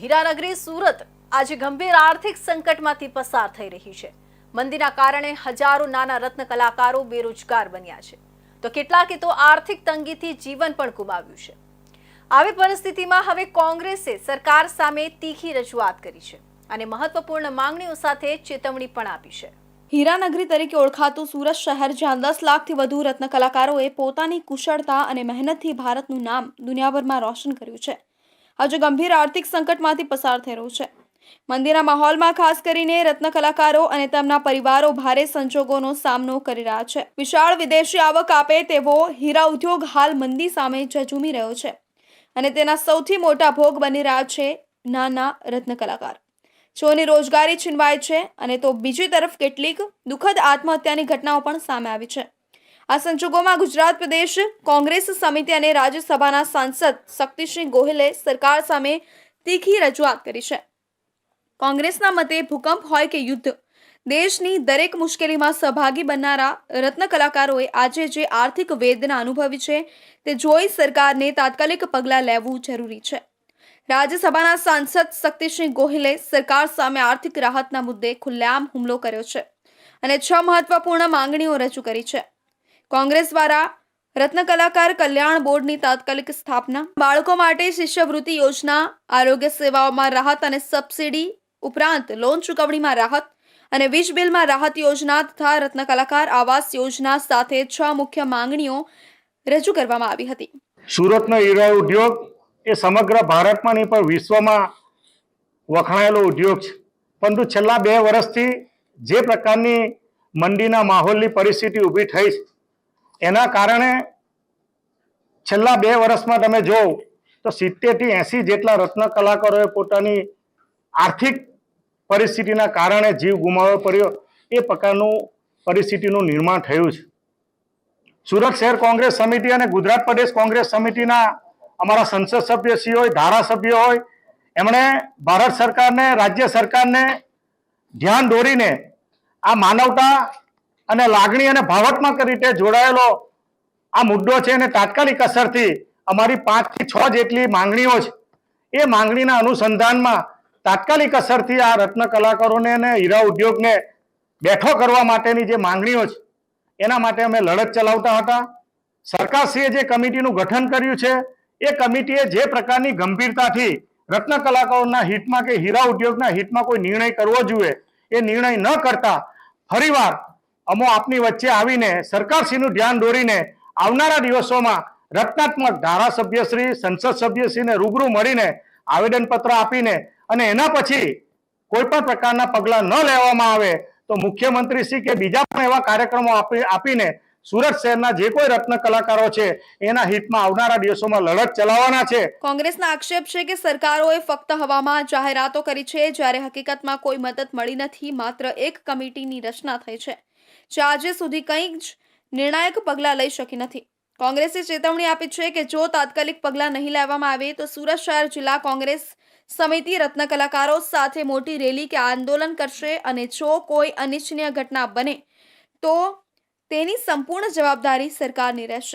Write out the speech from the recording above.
હીરાનગરી સુરત આજે ગંભીર આર્થિક સંકટમાંથી પસાર થઈ રહી છે। મંદીના કારણે હજારો નાના રત્ન કલાકારો બેરોજગાર બન્યા છે, તો કેટલાકે તો આર્થિક તંગીથી જીવન પણ ગુમાવ્યું છે। આવી પરિસ્થિતિમાં હવે કોંગ્રેસે સરકાર સામે તીખી રજૂઆત કરી છે અને મહત્વપૂર્ણ માંગણીઓ સાથે ચેતવણી પણ આપી છે। હીરાનગરી તરીકે ઓળખાતું સુરત શહેર, જ્યાં 10 લાખથી વધુ રત્ન કલાકારોએ પોતાની કુશળતા અને મહેનતથી ભારતનું નામ દુનિયાભરમાં રોશન કર્યું છે, આજે ગંભીર આર્થિક સંકટમાંથી પસાર થઈ રહ્યું છે। મંદીના માહોલમાં ખાસ કરીને રત્ન કલાકારો અને તેમના પરિવારો ભારે સંજોગોનો સામનો કરી રહ્યા છે। વિશાળ વિદેશી આવક આપે તેવો હીરા ઉદ્યોગ હાલ મંદી સામે ઝઝૂમી રહ્યો છે અને તેના સૌથી મોટા ભોગ બની રહ્યા છે નાના રત્ન કલાકાર, જેઓની રોજગારી છીનવાય છે। અને તો બીજી તરફ કેટલીક દુઃખદ આત્મહત્યાની ઘટનાઓ પણ સામે આવી છે। આ સંજોગોમાં ગુજરાત પ્રદેશ કોંગ્રેસ સમિતિ અને રાજ્યસભાના સાંસદ શક્તિસિંહ ગોહિલે સરકાર સામે તીખી રજૂઆત કરી છે। કોંગ્રેસના મતે ભૂકંપ હોય કે યુદ્ધ, દેશની દરેક મુશ્કેલીમાં સહભાગી બનનારા રત્ન કલાકારોએ આજે જે આર્થિક વેદના અનુભવી છે તે જોઈ સરકારને તાત્કાલિક પગલાં લેવું જરૂરી છે। રાજ્યસભાના સાંસદ શક્તિસિંહ ગોહિલે સરકાર સામે આર્થિક રાહતના મુદ્દે ખુલ્લેઆમ હુમલો કર્યો છે અને 6 મહત્વપૂર્ણ માંગણીઓ રજૂ કરી છે। કોંગ્રેસ દ્વારા રત્ન કલાકાર કલ્યાણ બોર્ડની તાત્કાલિક સ્થાપના, બાળકો માટે શિષ્યવૃત્તિ યોજના, આરોગ્ય સેવાઓમાં રાહત અને સબસિડી ઉપરાંત લોન ચૂકવણીમાં રાહત અને વીજ બિલમાં રાહત યોજના તથા રત્ન કલાકાર આવાસ યોજના સાથે 6 મુખ્ય માંગણીઓ રજૂ કરવામાં આવી હતી। સુરતનો હીરા ઉદ્યોગ એ સમગ્ર ભારતમાં નહીં પણ વિશ્વમાં વખણાયેલો ઉદ્યોગ છે, પરંતુ છેલ્લા 2 વર્ષથી જે પ્રકારની મંદીના માહોલની પરિસ્થિતિ ઊભી થઈ છે, એના કારણે છેલ્લા 2 વર્ષમાં તમે જો તો 70 થી 80 જેટલા રત્ન કલાકારોએ પોતાની આર્થિક પરિસ્થિતિના કારણે જીવ ગુમાવવો પડ્યો। એ પ્રકારનું પરિસ્થિતિનું નિર્માણ થયું છે। સુરત શહેર કોંગ્રેસ સમિતિ અને ગુજરાત પ્રદેશ કોંગ્રેસ સમિતિના અમારા સંસદ સભ્યશ્રી હોય, ધારાસભ્યો હોય, એમણે ભારત સરકારને, રાજ્ય સરકારને ધ્યાન દોરીને આ માનવતા અને લાગણી અને ભાવનાત્મક રીતે જોડાયેલો આ મુદ્દો છે અને તાત્કાલિક અસરથી અમારી 5 થી 6 જેટલી માંગણીઓ છે, એ માંગણીના અનુસંધાનમાં તાત્કાલિક અસરથી આ રત્ન કલાકારોને અને હીરા ઉદ્યોગને બેઠો કરવા માટેની જે માંગણીઓ છે એના માટે અમે લડત ચલાવતા હતા। સરકારશ્રીએ જે કમિટીનું ગઠન કર્યું છે એ કમિટીએ જે પ્રકારની ગંભીરતાથી રત્ન કલાકારોના હિતમાં કે હીરા ઉદ્યોગના હિતમાં કોઈ નિર્ણય કરવો જોઈએ એ નિર્ણય ન કરતા ફરીવાર અમો આપની વચ્ચે આવીને સરકારશ્રીનું ધ્યાન દોરીને આવનારા દિવસોમાં રચનાત્મક ધારાસભ્યશ્રી, સંસદ સભ્યશ્રીને રૂબરૂ મળીને આવેદનપત્ર આપીને અને એના પછી કોઈ પણ પ્રકારના પગલાં ન લેવામાં આવે તો મુખ્યમંત્રીશ્રી કે બીજા પણ એવા કાર્યક્રમો આપીને સુરત શહેરના જે કોઈ રત્ન કલાકારો છે એના હિતમાં આવનારા દિવસોમાં લડત ચલાવવાના છે। કોંગ્રેસના આક્ષેપ છે કે સરકારોએ ફક્ત હવામાં જાહેરાતો કરી છે, જ્યારે હકીકતમાં કોઈ મદદ મળી નથી। માત્ર એક કમિટીની રચના થઈ છે જે આજે સુધી કંઈ જ નિર્ણાયક પગલાં લઈ શકી નથી। કોંગ્રેસે ચેતવણી આપી છે કે જો તાત્કાલિક પગલાં નહીં લેવામાં આવે તો સુરત શહેર જિલ્લા કોંગ્રેસ સમિતિ રત્ન કલાકારો સાથે મોટી રેલી કે આંદોલન કરશે અને જો કોઈ અનિચ્છનીય ઘટના બને તો તેની સંપૂર્ણ જવાબદારી સરકારની રહેશે।